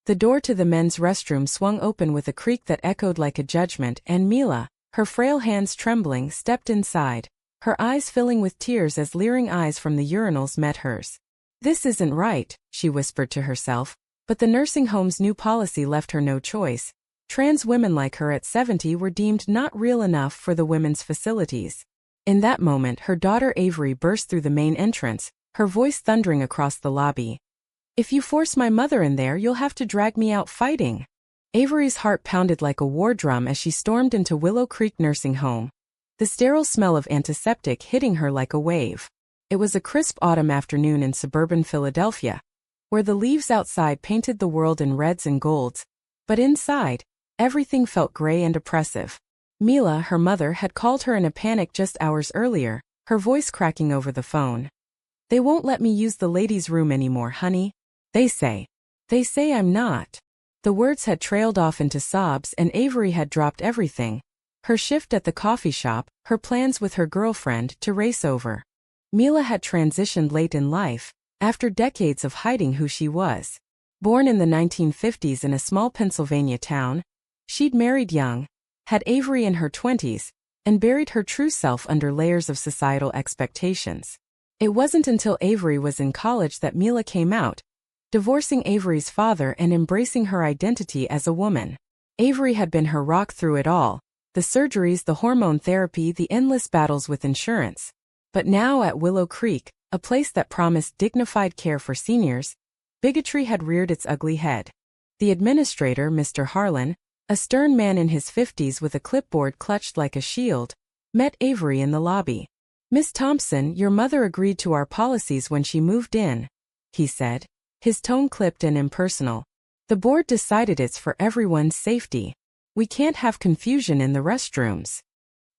The door to the men's restroom swung open with a creak that echoed like a judgment, and Mila, her frail hands trembling, stepped inside, her eyes filling with tears as leering eyes from the urinals met hers. "This isn't right," she whispered to herself, but the nursing home's new policy left her no choice. Trans women like her at 70 were deemed not real enough for the women's facilities. In that moment, her daughter Avery burst through the main entrance, her voice thundering across the lobby. "If you force my mother in there, you'll have to drag me out fighting." Avery's heart pounded like a war drum as she stormed into Willow Creek Nursing Home, the sterile smell of antiseptic hitting her like a wave. It was a crisp autumn afternoon in suburban Philadelphia, where the leaves outside painted the world in reds and golds, but inside, everything felt gray and oppressive. Mila, her mother, had called her in a panic just hours earlier, her voice cracking over the phone. "They won't let me use the ladies' room anymore, honey. They say I'm not." The words had trailed off into sobs, and Avery had dropped everything. Her shift at the coffee shop, her plans with her girlfriend, to race over. Mila had transitioned late in life, after decades of hiding who she was. Born in the 1950s in a small Pennsylvania town, she'd married young, had Avery in her 20s, and buried her true self under layers of societal expectations. It wasn't until Avery was in college that Mila came out, divorcing Avery's father and embracing her identity as a woman. Avery had been her rock through it all, the surgeries, the hormone therapy, the endless battles with insurance. But now at Willow Creek, a place that promised dignified care for seniors, bigotry had reared its ugly head. The administrator, Mr. Harlan, a stern man in his 50s with a clipboard clutched like a shield, met Avery in the lobby. "Miss Thompson, your mother agreed to our policies when she moved in," he said, his tone clipped and impersonal. "The board decided it's for everyone's safety. We can't have confusion in the restrooms."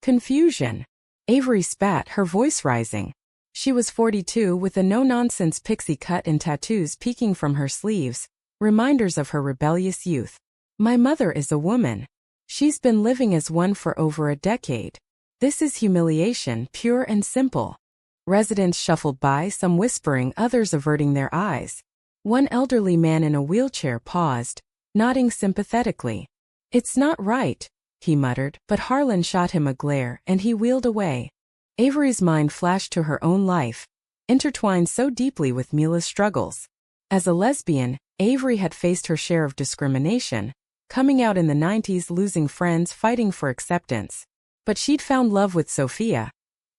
Confusion? Avery spat, her voice rising. She was 42 with a no-nonsense pixie cut and tattoos peeking from her sleeves, reminders of her rebellious youth. "My mother is a woman. She's been living as one for over a decade. This is humiliation, pure and simple." Residents shuffled by, some whispering, others averting their eyes. One elderly man in a wheelchair paused, nodding sympathetically. "It's not right," he muttered, but Harlan shot him a glare, and he wheeled away. Avery's mind flashed to her own life, intertwined so deeply with Mila's struggles. As a lesbian, Avery had faced her share of discrimination, coming out in the 90s, losing friends, fighting for acceptance. But she'd found love with Sophia,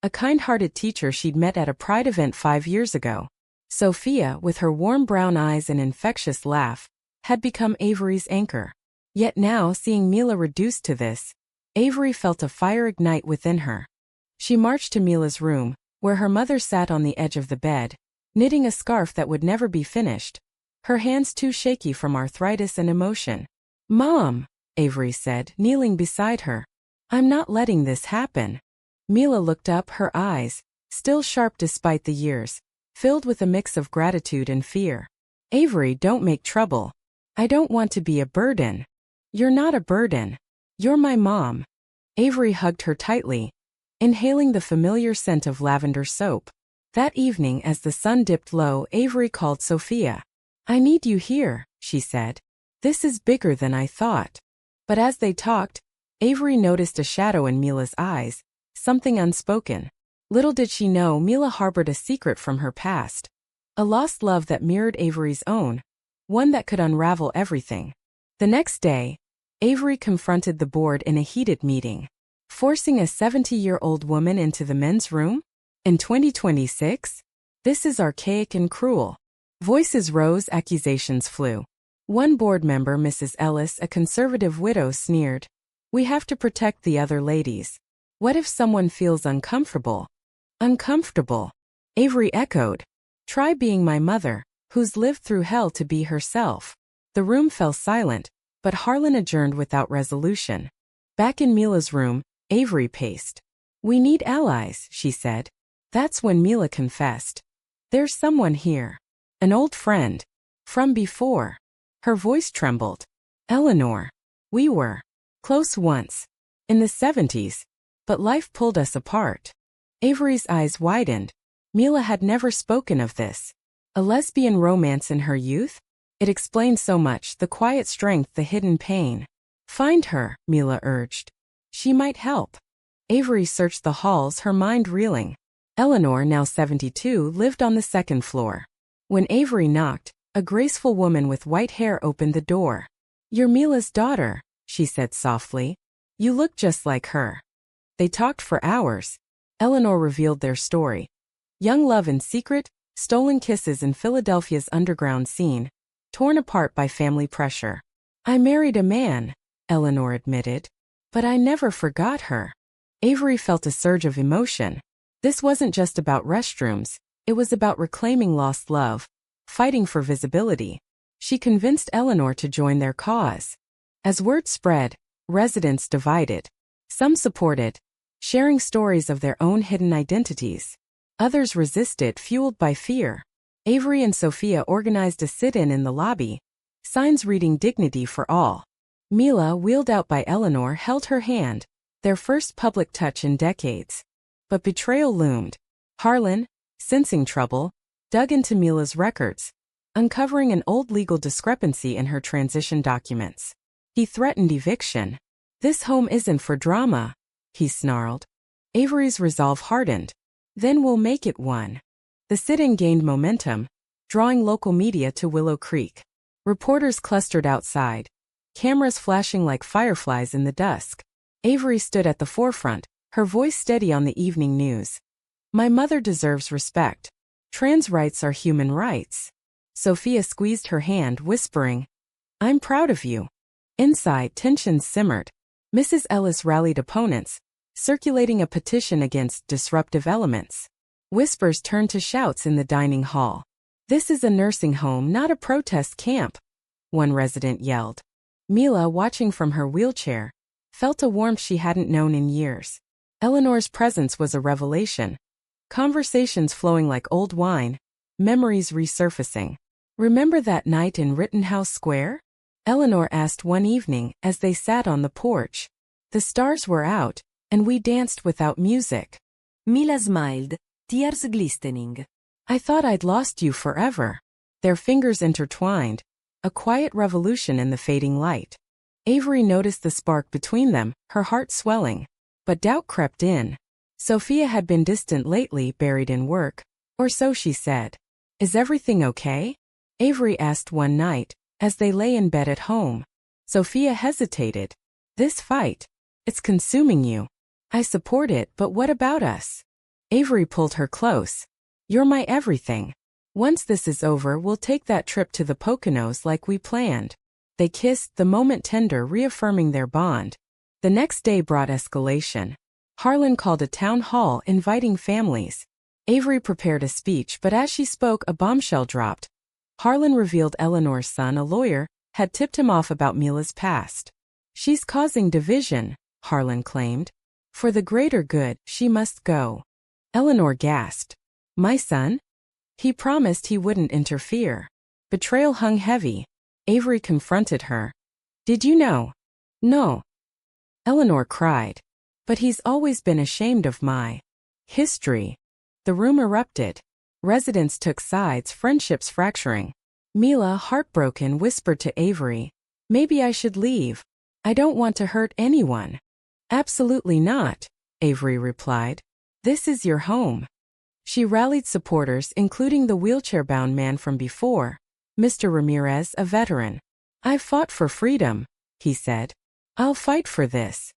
a kind-hearted teacher she'd met at a Pride event 5 years ago. Sophia, with her warm brown eyes and infectious laugh, had become Avery's anchor. Yet now, seeing Mila reduced to this, Avery felt a fire ignite within her. She marched to Mila's room, where her mother sat on the edge of the bed, knitting a scarf that would never be finished, her hands too shaky from arthritis and emotion. "Mom," Avery said, kneeling beside her, "I'm not letting this happen." Mila looked up, her eyes, still sharp despite the years, filled with a mix of gratitude and fear. "Avery, don't make trouble. I don't want to be a burden." "You're not a burden. You're my mom." Avery hugged her tightly, inhaling the familiar scent of lavender soap. That evening, as the sun dipped low, Avery called Sophia. "I need you here," she said. "This is bigger than I thought." But as they talked, Avery noticed a shadow in Mila's eyes, something unspoken. Little did she know Mila harbored a secret from her past. A lost love that mirrored Avery's own, one that could unravel everything. The next day, Avery confronted the board in a heated meeting. Forcing a 70-year-old woman into the men's room? In 2026? This is archaic and cruel. Voices rose, accusations flew. One board member, Mrs. Ellis, a conservative widow, sneered, "We have to protect the other ladies. What if someone feels uncomfortable?" Uncomfortable? Avery echoed. "Try being my mother, who's lived through hell to be herself." The room fell silent, but Harlan adjourned without resolution. Back in Mila's room, Avery paced. "We need allies," she said. That's when Mila confessed. "There's someone here. An old friend. From before." Her voice trembled. "Eleanor. We were close once. In the 70s. But life pulled us apart." Avery's eyes widened. Mila had never spoken of this. A lesbian romance in her youth? It explained so much, the quiet strength, the hidden pain. Find her, Mila urged. She might help. Avery searched the halls, her mind reeling. Eleanor, now 72, lived on the second floor. When Avery knocked, a graceful woman with white hair opened the door. "You're Mila's daughter," she said softly. "You look just like her." They talked for hours. Eleanor revealed their story. Young love in secret, stolen kisses in Philadelphia's underground scene, torn apart by family pressure. "I married a man," Eleanor admitted. "But I never forgot her." Avery felt a surge of emotion. This wasn't just about restrooms, it was about reclaiming lost love, fighting for visibility. She convinced Eleanor to join their cause. As word spread, residents divided. Some supported, sharing stories of their own hidden identities. Others resisted, fueled by fear. Avery and Sophia organized a sit-in in the lobby, signs reading "Dignity for All." Mila, wheeled out by Eleanor, held her hand, their first public touch in decades. But betrayal loomed. Harlan, sensing trouble, dug into Mila's records, uncovering an old legal discrepancy in her transition documents. He threatened eviction. "This home isn't for drama," he snarled. Avery's resolve hardened. "Then we'll make it one." The sit-in gained momentum, drawing local media to Willow Creek. Reporters clustered outside, cameras flashing like fireflies in the dusk. Avery stood at the forefront, her voice steady on the evening news. "My mother deserves respect. Trans rights are human rights." Sophia squeezed her hand, whispering, "I'm proud of you." Inside, tensions simmered. Mrs. Ellis rallied opponents, circulating a petition against disruptive elements. Whispers turned to shouts in the dining hall. "This is a nursing home, not a protest camp," one resident yelled. Mila, watching from her wheelchair, felt a warmth she hadn't known in years. Eleanor's presence was a revelation. Conversations flowing like old wine, memories resurfacing. "Remember that night in Rittenhouse Square?" Eleanor asked one evening as they sat on the porch. "The stars were out, and we danced without music." Mila smiled, tears glistening. "I thought I'd lost you forever." Their fingers intertwined, a quiet revolution in the fading light. Avery noticed the spark between them, her heart swelling. But doubt crept in. Sophia had been distant lately, buried in work, or so she said. "Is everything okay?" Avery asked one night, as they lay in bed at home. Sophia hesitated. "This fight, it's consuming you." "I support it, but what about us?" Avery pulled her close. "You're my everything. Once this is over, we'll take that trip to the Poconos like we planned." They kissed, the moment tender, reaffirming their bond. The next day brought escalation. Harlan called a town hall inviting families. Avery prepared a speech, but as she spoke, a bombshell dropped. Harlan revealed Eleanor's son, a lawyer, had tipped him off about Mila's past. "She's causing division," Harlan claimed. "For the greater good, she must go." Eleanor gasped. "My son?" He promised he wouldn't interfere. Betrayal hung heavy. Avery confronted her. "Did you know?" "No." Eleanor cried. "But he's always been ashamed of my history." The room erupted. Residents took sides, friendships fracturing. Mila, heartbroken, whispered to Avery, "Maybe I should leave. I don't want to hurt anyone." "Absolutely not," Avery replied. "This is your home." She rallied supporters, including the wheelchair-bound man from before, Mr. Ramirez, a veteran. "I've fought for freedom," he said. "I'll fight for this."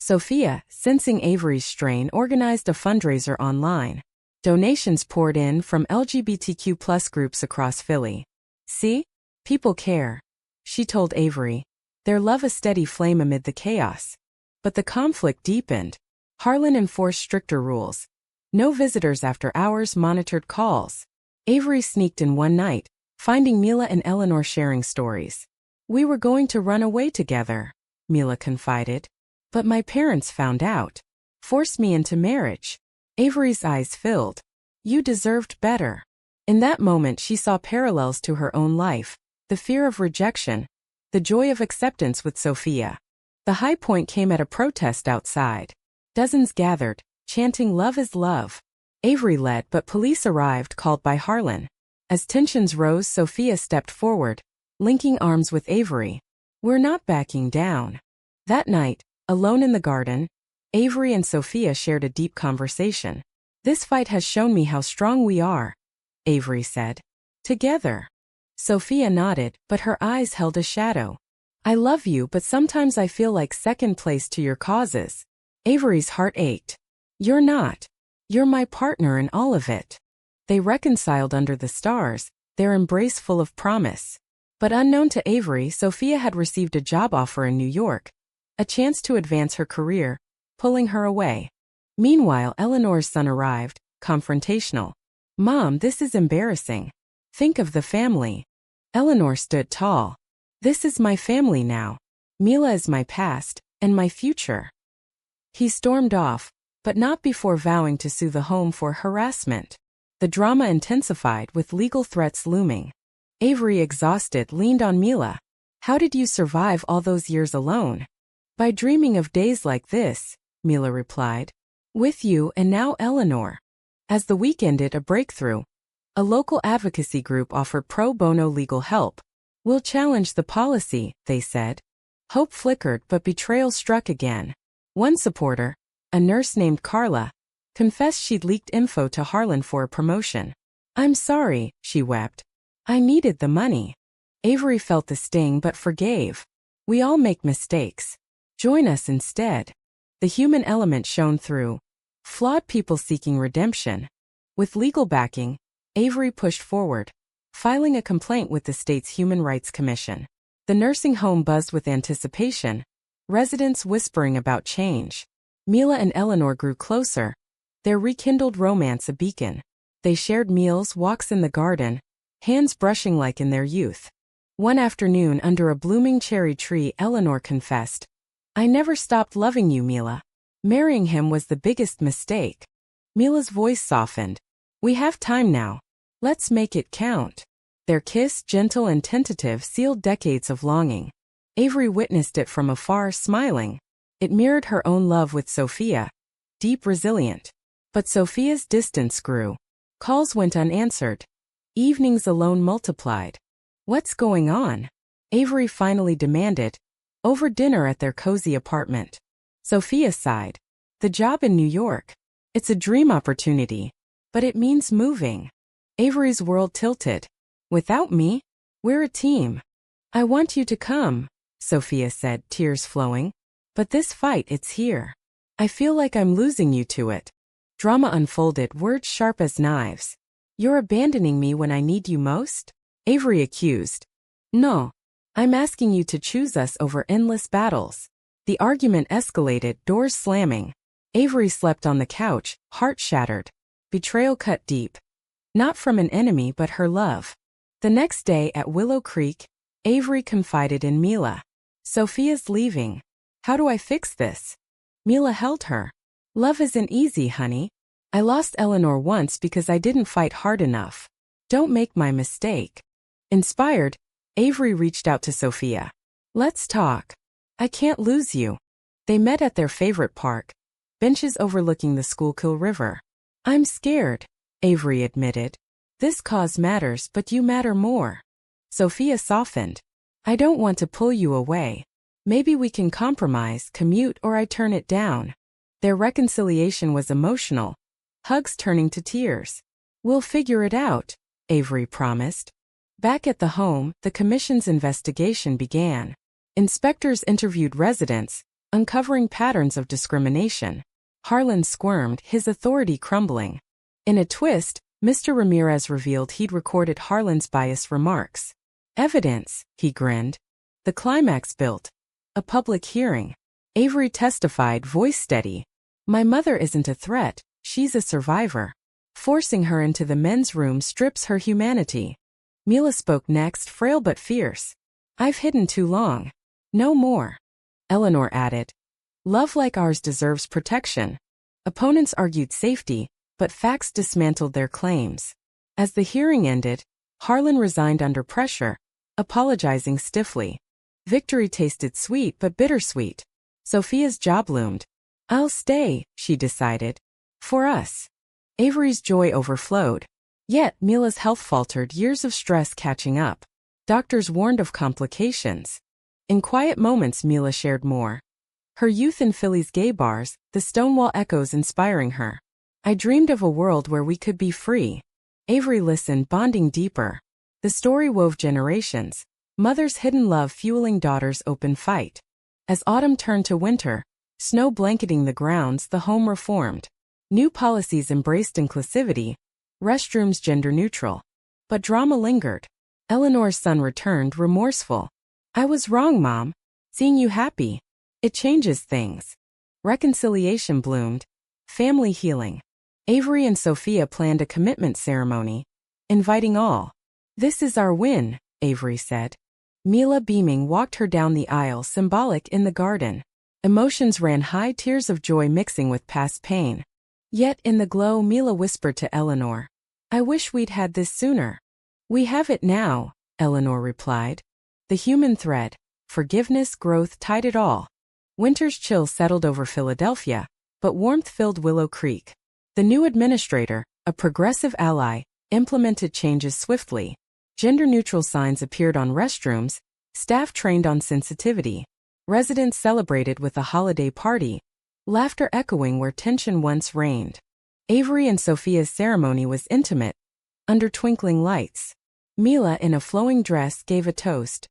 Sophia, sensing Avery's strain, organized a fundraiser online. Donations poured in from LGBTQ+ groups across Philly. "See? People care," she told Avery. Their love a steady flame amid the chaos. But the conflict deepened. Harlan enforced stricter rules. No visitors after hours, monitored calls. Avery sneaked in one night, finding Mila and Eleanor sharing stories. "We were going to run away together," Mila confided. "But my parents found out. Forced me into marriage." Avery's eyes filled. "You deserved better." In that moment she saw parallels to her own life. The fear of rejection. The joy of acceptance with Sophia. The high point came at a protest outside. Dozens gathered, chanting "Love is love." Avery led, but police arrived, called by Harlan. As tensions rose, Sophia stepped forward, linking arms with Avery. We're not backing down. That night, alone in the garden, Avery and Sophia shared a deep conversation. This fight has shown me how strong we are, Avery said. Together. Sophia nodded, but her eyes held a shadow. I love you, but sometimes I feel like second place to your causes. Avery's heart ached. You're not. You're my partner in all of it. They reconciled under the stars, their embrace full of promise. But unknown to Avery, Sophia had received a job offer in New York, a chance to advance her career, pulling her away. Meanwhile, Eleanor's son arrived, confrontational. Mom, this is embarrassing. Think of the family. Eleanor stood tall. This is my family now. Mila is my past, and my future. He stormed off, but not before vowing to sue the home for harassment. The drama intensified with legal threats looming. Avery, exhausted, leaned on Mila. How did you survive all those years alone? By dreaming of days like this, Mila replied. With you and now Eleanor. As the week ended, a breakthrough. A local advocacy group offered pro bono legal help. We'll challenge the policy, they said. Hope flickered, but betrayal struck again. One supporter, a nurse named Carla, confessed she'd leaked info to Harlan for a promotion. I'm sorry, she wept. I needed the money. Avery felt the sting but forgave. We all make mistakes. Join us instead. The human element shone through. Flawed people seeking redemption. With legal backing, Avery pushed forward, filing a complaint with the state's Human Rights Commission. The nursing home buzzed with anticipation, residents whispering about change. Mila and Eleanor grew closer, their rekindled romance a beacon. They shared meals, walks in the garden, hands brushing like in their youth. One afternoon under a blooming cherry tree, Eleanor confessed, I never stopped loving you, Mila. Marrying him was the biggest mistake. Mila's voice softened. We have time now. Let's make it count. Their kiss, gentle and tentative, sealed decades of longing. Avery witnessed it from afar, smiling. It mirrored her own love with Sophia, deep, resilient. But Sophia's distance grew. Calls went unanswered. Evenings alone multiplied. What's going on? Avery finally demanded, over dinner at their cozy apartment. Sophia sighed. The job in New York. It's a dream opportunity. But it means moving. Avery's world tilted. Without me? We're a team. I want you to come, Sophia said, tears flowing. But this fight, it's here. I feel like I'm losing you to it. Drama unfolded, words sharp as knives. You're abandoning me when I need you most? Avery accused. No. I'm asking you to choose us over endless battles. The argument escalated, doors slamming. Avery slept on the couch, heart shattered. Betrayal cut deep. Not from an enemy but her love. The next day at Willow Creek, Avery confided in Mila. Sophia's leaving. How do I fix this? Mila held her. Love isn't easy, honey. I lost Eleanor once because I didn't fight hard enough. Don't make my mistake. Inspired, Avery reached out to Sophia. Let's talk. I can't lose you. They met at their favorite park, benches overlooking the Schuylkill River. I'm scared, Avery admitted. This cause matters, but you matter more. Sophia softened. I don't want to pull you away. Maybe we can compromise, commute, or I turn it down. Their reconciliation was emotional, hugs turning to tears. We'll figure it out, Avery promised. Back at the home, the commission's investigation began. Inspectors interviewed residents, uncovering patterns of discrimination. Harlan squirmed, his authority crumbling. In a twist, Mr. Ramirez revealed he'd recorded Harlan's biased remarks. Evidence, he grinned. The climax built. A public hearing. Avery testified, voice steady. My mother isn't a threat, she's a survivor. Forcing her into the men's room strips her humanity. Mila spoke next, frail but fierce. I've hidden too long. No more. Eleanor added. Love like ours deserves protection. Opponents argued safety, but facts dismantled their claims. As the hearing ended, Harlan resigned under pressure, apologizing stiffly. Victory tasted sweet but bittersweet. Sophia's job loomed. I'll stay, she decided. For us. Avery's joy overflowed. Yet Mila's health faltered, years of stress catching up. Doctors warned of complications. In quiet moments, Mila shared more. Her youth in Philly's gay bars, the Stonewall echoes inspiring her. I dreamed of a world where we could be free. Avery listened, bonding deeper. The story wove generations. Mother's hidden love fueling daughter's open fight. As autumn turned to winter, snow blanketing the grounds, the home reformed. New policies embraced inclusivity, restrooms gender neutral. But drama lingered. Eleanor's son returned, remorseful. I was wrong, Mom. Seeing you happy. It changes things. Reconciliation bloomed. Family healing. Avery and Sophia planned a commitment ceremony, inviting all. This is our win, Avery said. Mila, beaming, walked her down the aisle, symbolic in the garden. Emotions ran high, tears of joy mixing with past pain. Yet in the glow, Mila whispered to Eleanor, I wish we'd had this sooner. We have it now, Eleanor replied. The human thread, forgiveness, growth tied it all. Winter's chill settled over Philadelphia, but warmth filled Willow Creek. The new administrator, a progressive ally, implemented changes swiftly. Gender-neutral signs appeared on restrooms, staff trained on sensitivity. Residents celebrated with a holiday party, laughter echoing where tension once reigned. Avery and Sophia's ceremony was intimate, under twinkling lights. Mila, in a flowing dress, gave a toast.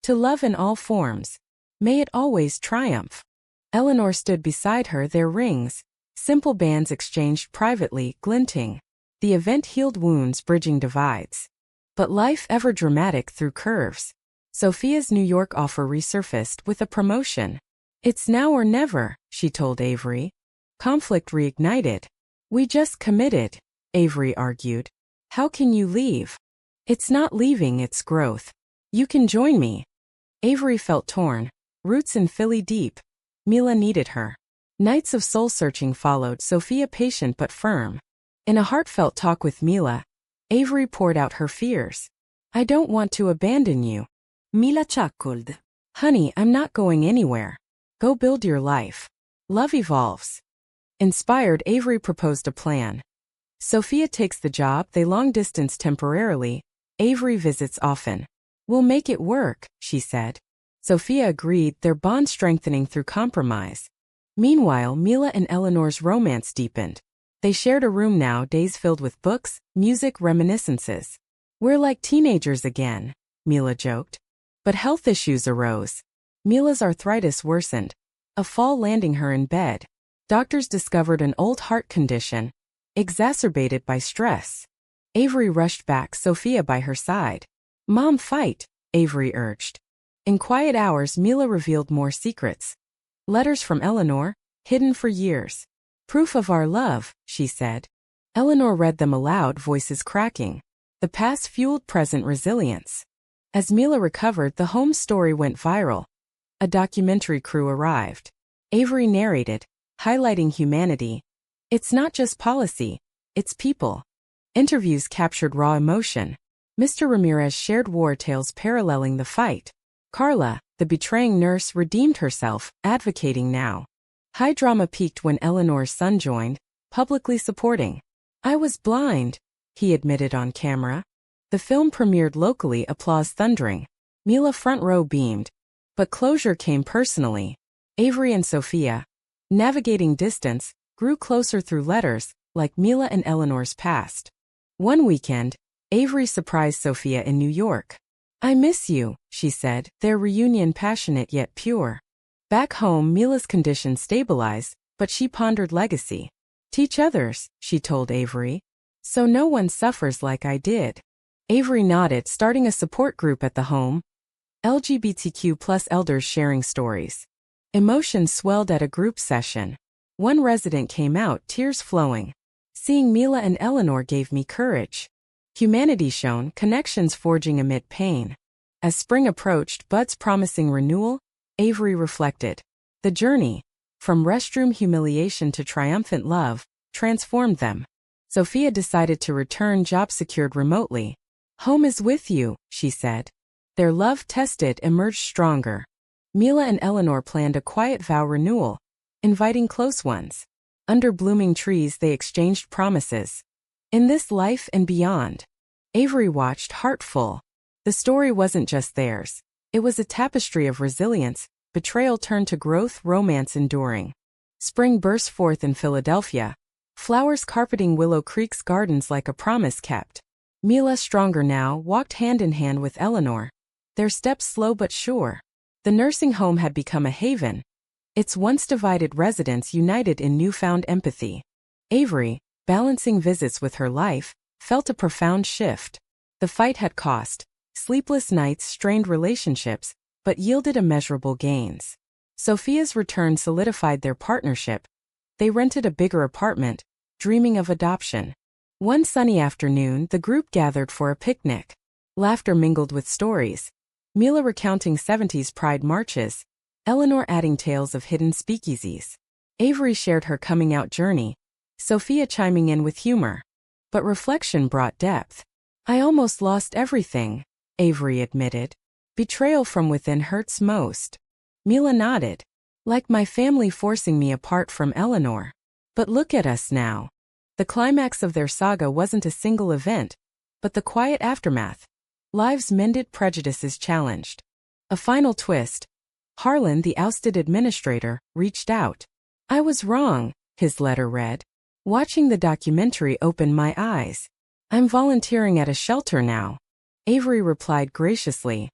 To love in all forms. May it always triumph. Eleanor stood beside her, their rings, simple bands exchanged privately, glinting. The event healed wounds, bridging divides. But life ever dramatic through curves. Sophia's New York offer resurfaced with a promotion. It's now or never, she told Avery. Conflict reignited. We just committed, Avery argued. How can you leave? It's not leaving, it's growth. You can join me. Avery felt torn, roots in Philly deep. Mila needed her. Nights of soul-searching followed, Sophia patient but firm. In a heartfelt talk with Mila, Avery poured out her fears. I don't want to abandon you. Mila chuckled. Honey, I'm not going anywhere. Go build your life. Love evolves. Inspired, Avery proposed a plan. Sophia takes the job, they long distance temporarily. Avery visits often. We'll make it work, she said. Sophia agreed, their bond strengthening through compromise. Meanwhile, Mila and Eleanor's romance deepened. They shared a room now, days filled with books, music, reminiscences. We're like teenagers again, Mila joked. But health issues arose. Mila's arthritis worsened, a fall landing her in bed. Doctors discovered an old heart condition, exacerbated by stress. Avery rushed back, Sophia by her side. Mom, fight, Avery urged. In quiet hours, Mila revealed more secrets. Letters from Eleanor, hidden for years. Proof of our love, she said. Eleanor read them aloud, voices cracking. The past fueled present resilience. As Mila recovered, the home story went viral. A documentary crew arrived. Avery narrated, highlighting humanity. It's not just policy, it's people. Interviews captured raw emotion. Mr. Ramirez shared war tales paralleling the fight. Carla, the betraying nurse, redeemed herself, advocating now. High drama peaked when Eleanor's son joined, publicly supporting. I was blind, he admitted on camera. The film premiered locally, applause thundering. Mila front row beamed. But closure came personally. Avery and Sophia, navigating distance, grew closer through letters, like Mila and Eleanor's past. One weekend, Avery surprised Sophia in New York. I miss you, she said, their reunion passionate yet pure. Back home, Mila's condition stabilized, but she pondered legacy. Teach others, she told Avery. So no one suffers like I did. Avery nodded, starting a support group at the home. LGBTQ+ elders sharing stories. Emotions swelled at a group session. One resident came out, tears flowing. Seeing Mila and Eleanor gave me courage. Humanity shown, connections forging amid pain. As spring approached, buds promising renewal, Avery reflected. The journey, from restroom humiliation to triumphant love, transformed them. Sophia decided to return, job secured remotely. Home is with you, she said. Their love tested, emerged stronger. Mila and Eleanor planned a quiet vow renewal, inviting close ones. Under blooming trees they exchanged promises. In this life and beyond. Avery watched, heart full. The story wasn't just theirs. It was a tapestry of resilience, betrayal turned to growth, romance enduring. Spring burst forth in Philadelphia, flowers carpeting Willow Creek's gardens like a promise kept. Mila, stronger now, walked hand in hand with Eleanor, their steps slow but sure. The nursing home had become a haven, its once divided residents united in newfound empathy. Avery, balancing visits with her life, felt a profound shift. The fight had cost, sleepless nights strained relationships, but yielded immeasurable gains. Sophia's return solidified their partnership. They rented a bigger apartment, dreaming of adoption. One sunny afternoon, the group gathered for a picnic. Laughter mingled with stories. Mila recounting 70s pride marches, Eleanor adding tales of hidden speakeasies. Avery shared her coming-out journey, Sophia chiming in with humor. But reflection brought depth. "I almost lost everything," Avery admitted. "Betrayal from within hurts most." Mila nodded. "Like my family forcing me apart from Eleanor. But look at us now." The climax of their saga wasn't a single event, but the quiet aftermath. Lives mended, prejudices challenged. A final twist. Harlan, the ousted administrator, reached out. "I was wrong," his letter read. "Watching the documentary opened my eyes. I'm volunteering at a shelter now." Avery replied graciously.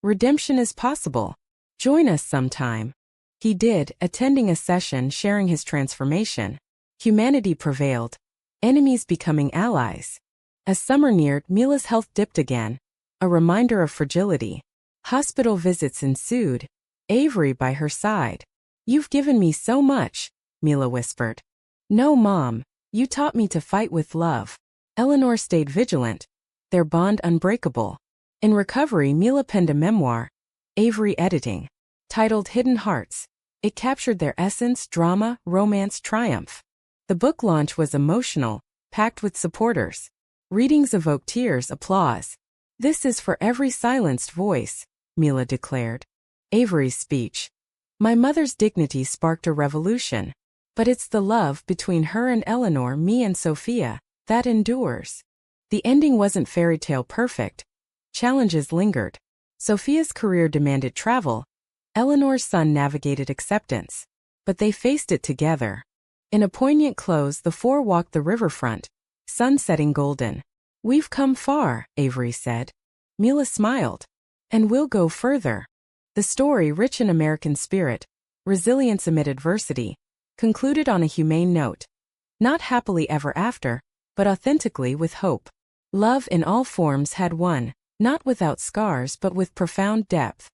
"Redemption is possible. Join us sometime." He did, attending a session sharing his transformation. Humanity prevailed, enemies becoming allies. As summer neared, Mila's health dipped again, a reminder of fragility. Hospital visits ensued, Avery by her side. "You've given me so much," Mila whispered. "No, Mom, you taught me to fight with love." Eleanor stayed vigilant, their bond unbreakable. In recovery, Mila penned a memoir, Avery editing, titled Hidden Hearts. It captured their essence, drama, romance, triumph. The book launch was emotional, packed with supporters. Readings evoked tears, applause. "This is for every silenced voice," Mila declared. Avery's speech. "My mother's dignity sparked a revolution. But it's the love between her and Eleanor, me and Sophia, that endures." The ending wasn't fairy tale perfect. Challenges lingered. Sophia's career demanded travel. Eleanor's son navigated acceptance. But they faced it together. In a poignant close, the four walked the riverfront, sun setting golden. "We've come far," Avery said. Mila smiled. "And we'll go further." The story, rich in American spirit, resilience amid adversity, concluded on a humane note. Not happily ever after, but authentically with hope. Love in all forms had won, not without scars but with profound depth.